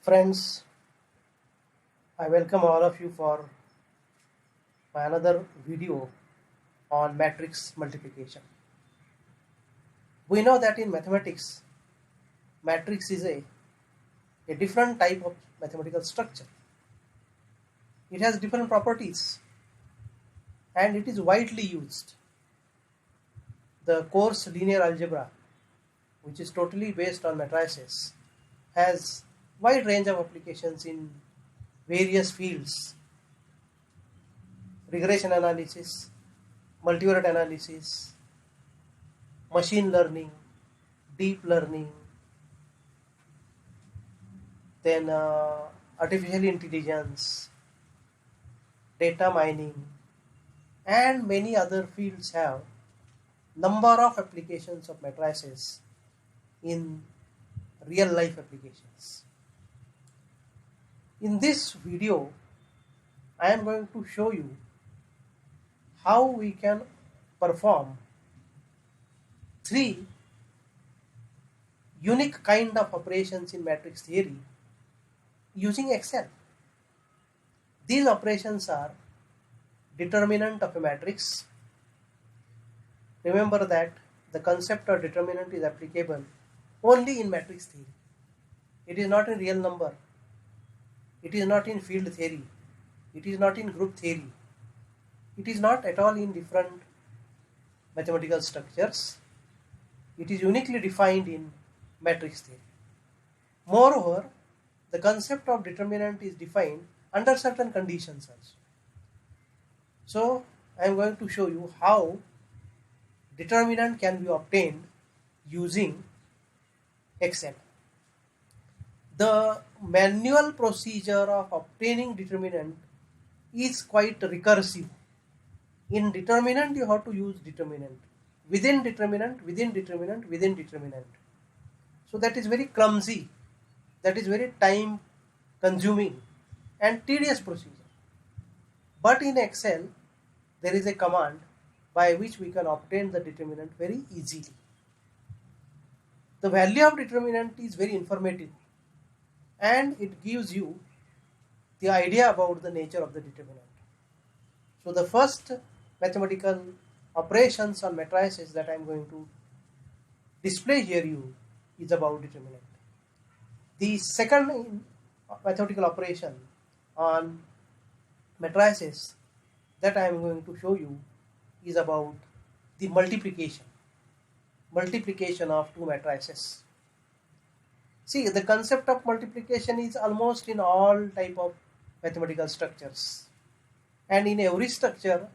Friends, I welcome all of you for my another video on matrix multiplication. We know that in mathematics, matrix is a different type of mathematical structure. It has different properties and it is widely used. The course linear algebra, which is totally based on matrices, has wide range of applications in various fields: regression analysis, multivariate analysis, machine learning, deep learning, then artificial intelligence, data mining, and many other fields have number of applications of matrices in real life applications. In this video, I am going to show you how we can perform three unique kind of operations in matrix theory using Excel. These operations are determinant of a matrix. Remember that the concept of determinant is applicable only in matrix theory. It is not in real number. It is not in field theory. It is not in group theory. It is not at all in different mathematical structures. It is uniquely defined in matrix theory. Moreover, the concept of determinant is defined under certain conditions also. So, I am going to show you how determinant can be obtained using Excel. The manual procedure of obtaining determinant is quite recursive. In determinant, you have to use determinant. Within determinant, within determinant, within determinant. So that is very clumsy. That is very time consuming and tedious procedure. But in Excel, there is a command by which we can obtain the determinant very easily. The value of determinant is very informative and it gives you the idea about the nature of the determinant. So the first mathematical operations on matrices that I am going to display here is about determinant. The second mathematical operation on matrices that I am going to show you is about the multiplication of two matrices. See, the concept of multiplication is almost in all type of mathematical structures, and in every structure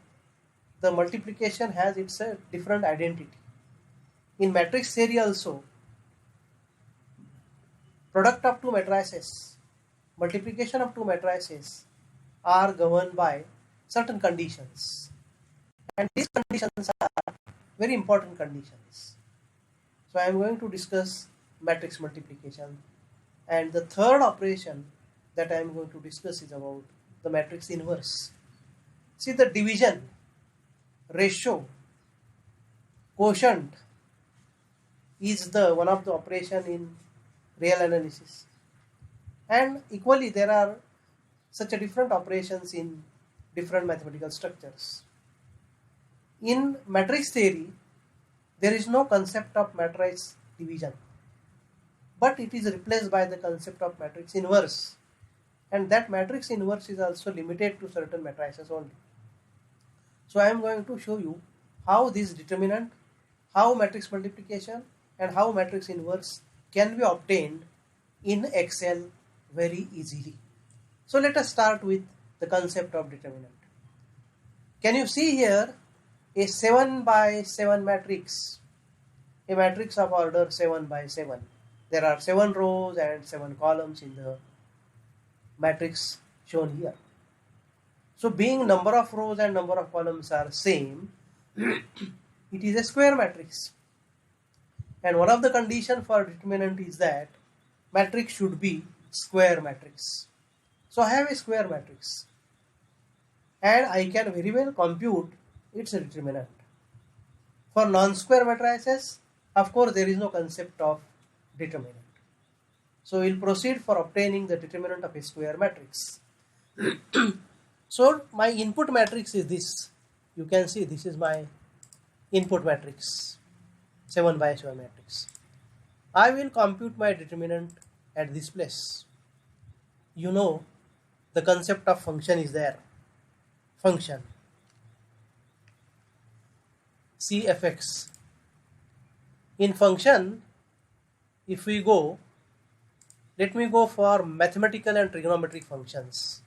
the multiplication has its different identity. In matrix theory also, product of two matrices, multiplication of two matrices are governed by certain conditions, and these conditions are very important conditions. So I am going to discuss matrix multiplication, and the third operation that I am going to discuss is about the matrix inverse. See, the division, ratio, quotient is the one of the operation in real analysis, and equally there are such a different operations in different mathematical structures. In matrix theory, there is no concept of matrix division, but it is replaced by the concept of matrix inverse, and that matrix inverse is also limited to certain matrices only. So I am going to show you how this determinant, how matrix multiplication, and how matrix inverse can be obtained in Excel very easily. So let us start with the concept of determinant. Can you see here a 7 by 7 matrix, a matrix of order 7 by 7. There are 7 rows and 7 columns in the matrix shown here. So being number of rows and number of columns are same, it is a square matrix. And one of the conditions for determinant is that matrix should be square matrix. So I have a square matrix, and I can very well compute its determinant. For non-square matrices, of course, there is no concept of determinant. So we'll proceed for obtaining the determinant of a square matrix. So my input matrix is this. You can see this is my input matrix, 7 by 7 matrix. I will compute my determinant at this place. You know the concept of function is there. Function CFX. In function, if we go, let me go for mathematical and trigonometric functions.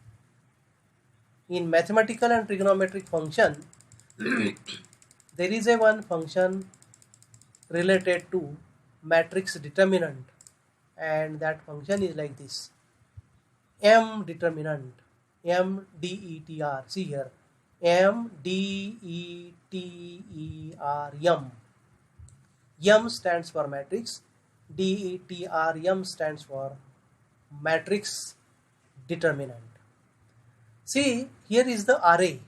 In mathematical and trigonometric function, there is a one function related to matrix determinant, and that function is like this: M determinant, MDETR. See here, MDETER. M stands for matrix, DETR stands for matrix determinant. See, here is the array.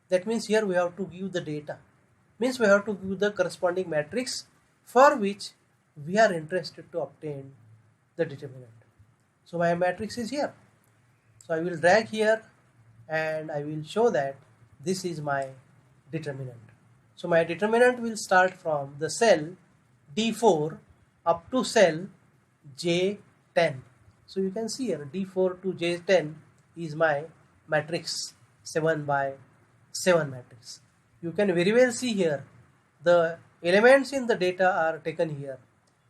That means here we have to give the data. Means we have to give the corresponding matrix for which we are interested to obtain the determinant. So my matrix is here. So I will drag here and I will show that this is my determinant. So my determinant will start from the cell D4 up to cell J10. So you can see here D4 to J10 is my matrix, 7 by 7 matrix. You can very well see here the elements in the data are taken here.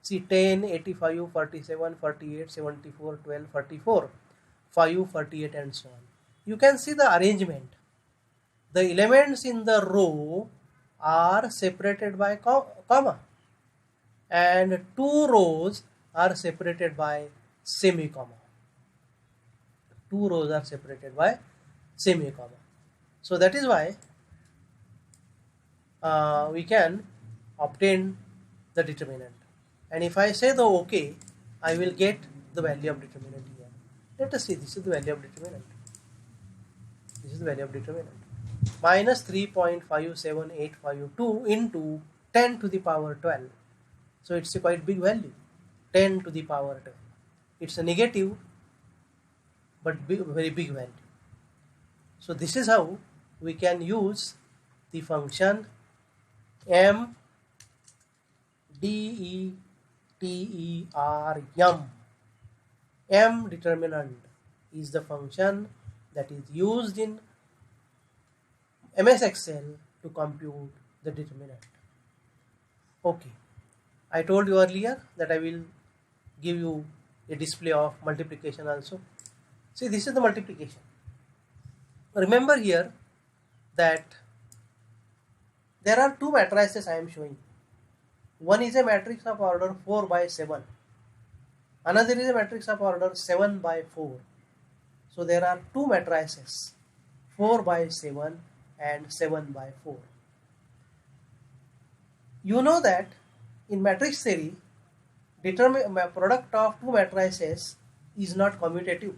See 10, 85, 47, 48, 74, 12, 44, 5, 48 and so on. You can see the arrangement. The elements in the row are separated by comma, and two rows are separated by semi-comma. Two rows are separated by semi-comma. So that is why we can obtain the determinant. And if I say the OK, I will get the value of determinant here. Let us see, this is the value of determinant. This is the value of determinant. Minus 3.57852 into 10 to the power 12. So it's a quite big value, 10 to the power 12. It's a negative but very big value. So this is how we can use the function MDETER. M determinant is the function that is used in MS Excel to compute the determinant. Okay, I told you earlier that I will give you a display of multiplication also. See, this is the multiplication. Remember here that there are two matrices I am showing. One is a matrix of order 4 by 7. Another is a matrix of order 7 by 4. So there are two matrices, 4 by 7 and 7 by 4. You know that in matrix theory, product of two matrices is not commutative.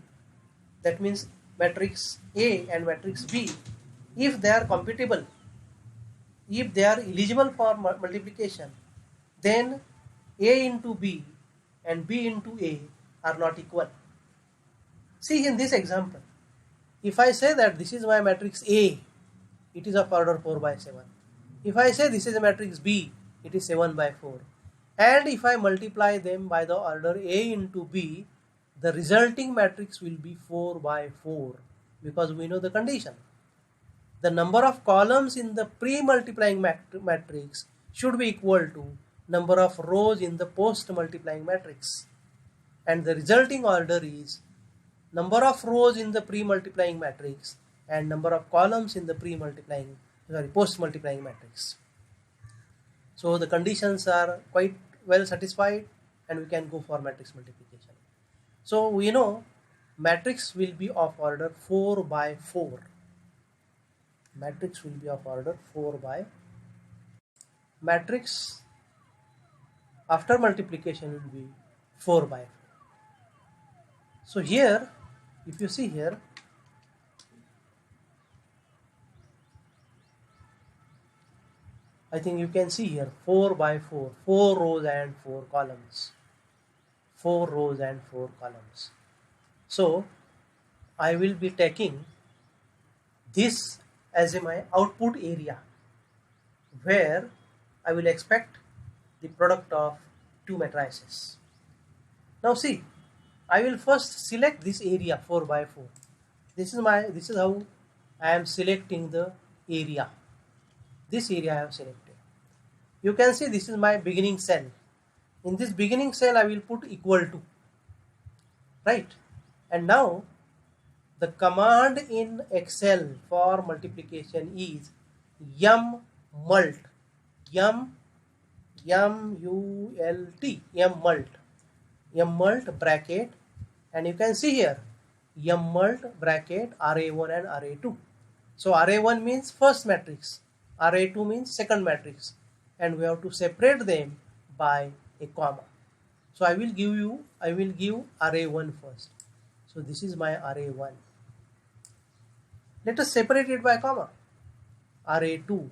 That means matrix A and matrix B, if they are computable, if they are eligible for multiplication, then A into B and B into A are not equal. See in this example, if I say that this is my matrix A, it is of order 4 by 7. If I say this is a matrix B, it is 7 by 4. And if I multiply them by the order A into B, the resulting matrix will be 4 by 4, because we know the condition. The number of columns in the pre-multiplying matrix should be equal to number of rows in the post-multiplying matrix. And the resulting order is number of rows in the pre-multiplying matrix and number of columns in the post-multiplying matrix. So the conditions are quite well satisfied and we can go for matrix multiplication. So we know matrix will be of order 4 by 4. Matrix will be of order 4 by. Matrix after multiplication will be 4 by 4. So here, if you see here, I think you can see here 4 by 4, 4 rows and 4 columns. 4 rows and 4 columns. So I will be taking this as my output area, where I will expect the product of two matrices. Now see, I will first select this area 4 by 4. This is how I am selecting the area. This area I have selected. You can see this is my beginning cell. In this beginning cell I will put equal to, right? And now the command in Excel for multiplication is mmult, mmult bracket, and you can see here mmult bracket RA1 and RA2. So RA1 means first matrix, RA2 means second matrix, and we have to separate them by a comma. So I will give RA1 first. So this is my RA1. Let us separate it by comma, RA2,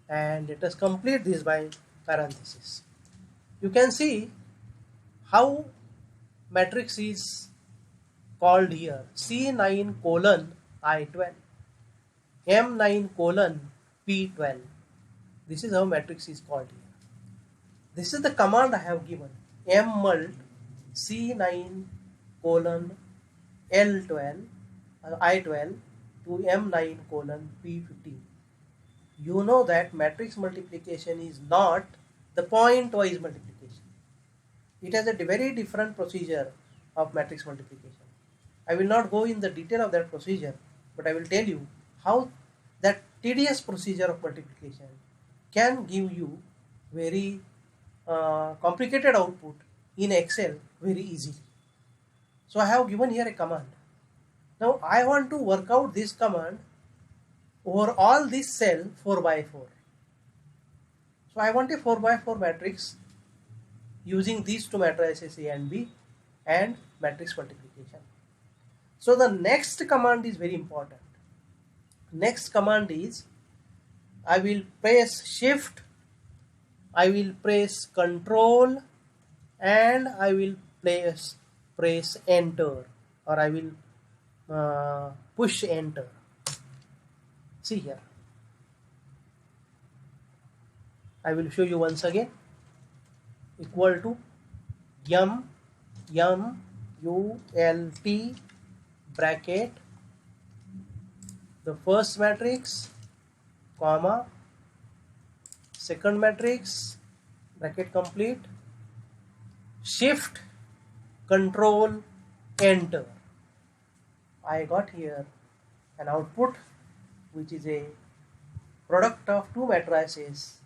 and let us complete this by parenthesis. You can see how matrix is called here: C9 colon I12, M9 colon P12. This is how matrix is called here. This is the command I have given: mmult C9 colon L12 I12 to M9 colon P15. You know that matrix multiplication is not the point-wise multiplication. It has a very different procedure of matrix multiplication. I will not go in the detail of that procedure, but I will tell you how that tedious procedure of multiplication can give you very complicated output in Excel very easily. So I have given here a command. Now I want to work out this command over all this cell 4 by 4. So I want a 4 by 4 matrix using these two matrices A and B and matrix multiplication. So the next command is very important. Next command is, I will press shift, I will press control, and I will press enter, or I will push enter. See here, I will show you once again. Equal to mult bracket the first matrix, comma, second matrix, bracket complete, shift, control, enter. I got here an output which is a product of two matrices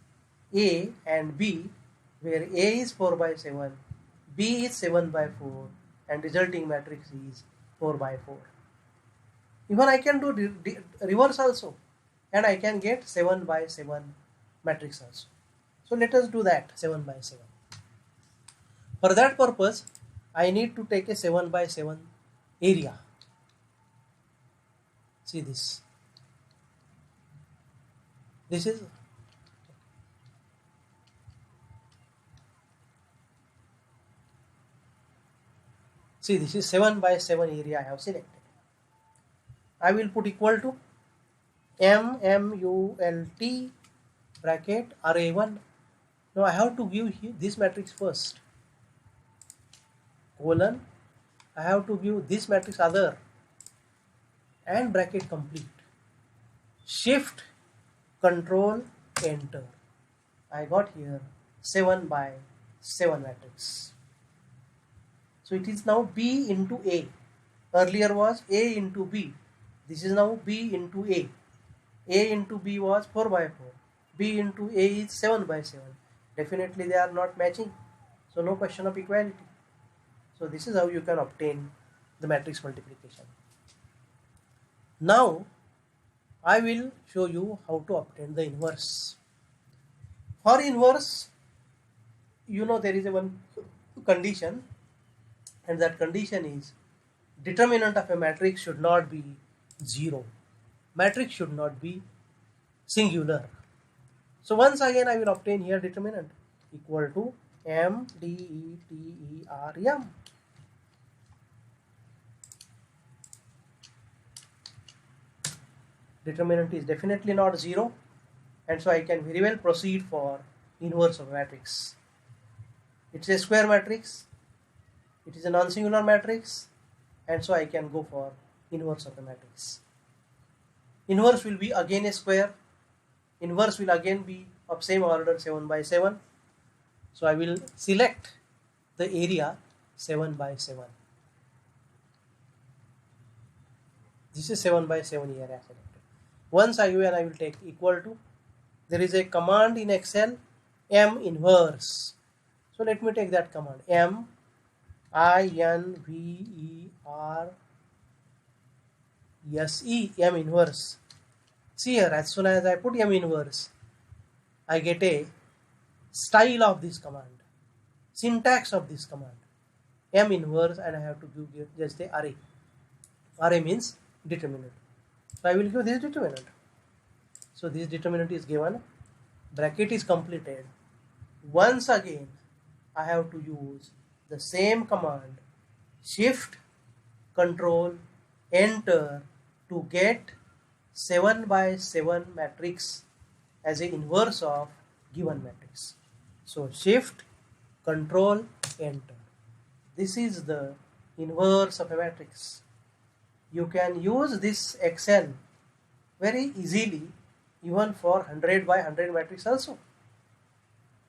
A and B, where A is 4 by 7, B is 7 by 4, and resulting matrix is 4 by 4. Even I can do reverse also, and I can get 7 by 7 matrix also. So let us do that, 7 by 7. For that purpose, I need to take a 7 by 7 area. See this. This is this is 7 by 7 area I have selected. I will put equal to mmult bracket RA1. Now I have to give this matrix first, colon, I have to give this matrix other, and bracket complete, shift, control, enter. I got here 7 by 7 matrix. So it is now B into A. Earlier was A into B. This is now B into A. A into B was 4 by 4. B into A is 7 by 7. Definitely they are not matching. So no question of equality. So this is how you can obtain the matrix multiplication. Now I will show you how to obtain the inverse. For inverse, you know there is a one condition, and that condition is determinant of a matrix should not be 0. Matrix should not be singular. So once again I will obtain here determinant equal to M-D-E-T-E-R-M. Determinant is definitely not 0, and so I can very well proceed for inverse of a matrix. It's a square matrix, it is a non-singular matrix, and so I can go for inverse of a matrix. Inverse will be again a square, inverse will again be of same order 7 by 7. So I will select the area 7 by 7. This is 7 by 7 area selected. Once I will take equal to, there is a command in Excel, M inverse. So let me take that command, M I-N-V-E-R-S-E, M inverse. See here, as soon as I put M inverse, I get a style of this command, syntax of this command, M inverse, and I have to give just a array. Array means determinant. So I will give this determinant. So this determinant is given, bracket is completed. Once again, I have to use the same command, shift control enter, to get 7 by 7 matrix as an inverse of given matrix. So shift control enter. This is the inverse of a matrix. You can use this Excel very easily even for 100 by 100 matrix also.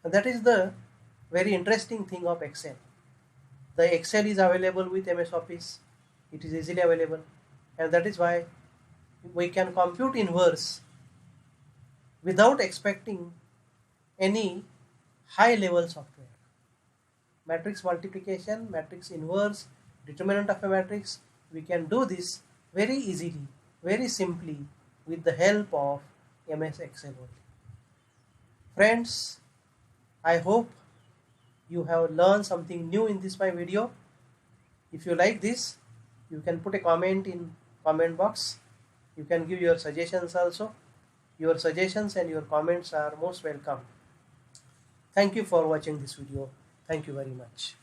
And that is the very interesting thing of Excel. The Excel is available with MS Office. It is easily available, and that is why we can compute inverse without expecting any high level software. Matrix multiplication, matrix inverse, determinant of a matrix, we can do this very easily, very simply with the help of MS Excel only. Friends, I hope you have learned something new in this my video. If you like this, you can put a comment in comment box. You can give your suggestions also. Your suggestions and your comments are most welcome. Thank you for watching this video. Thank you very much.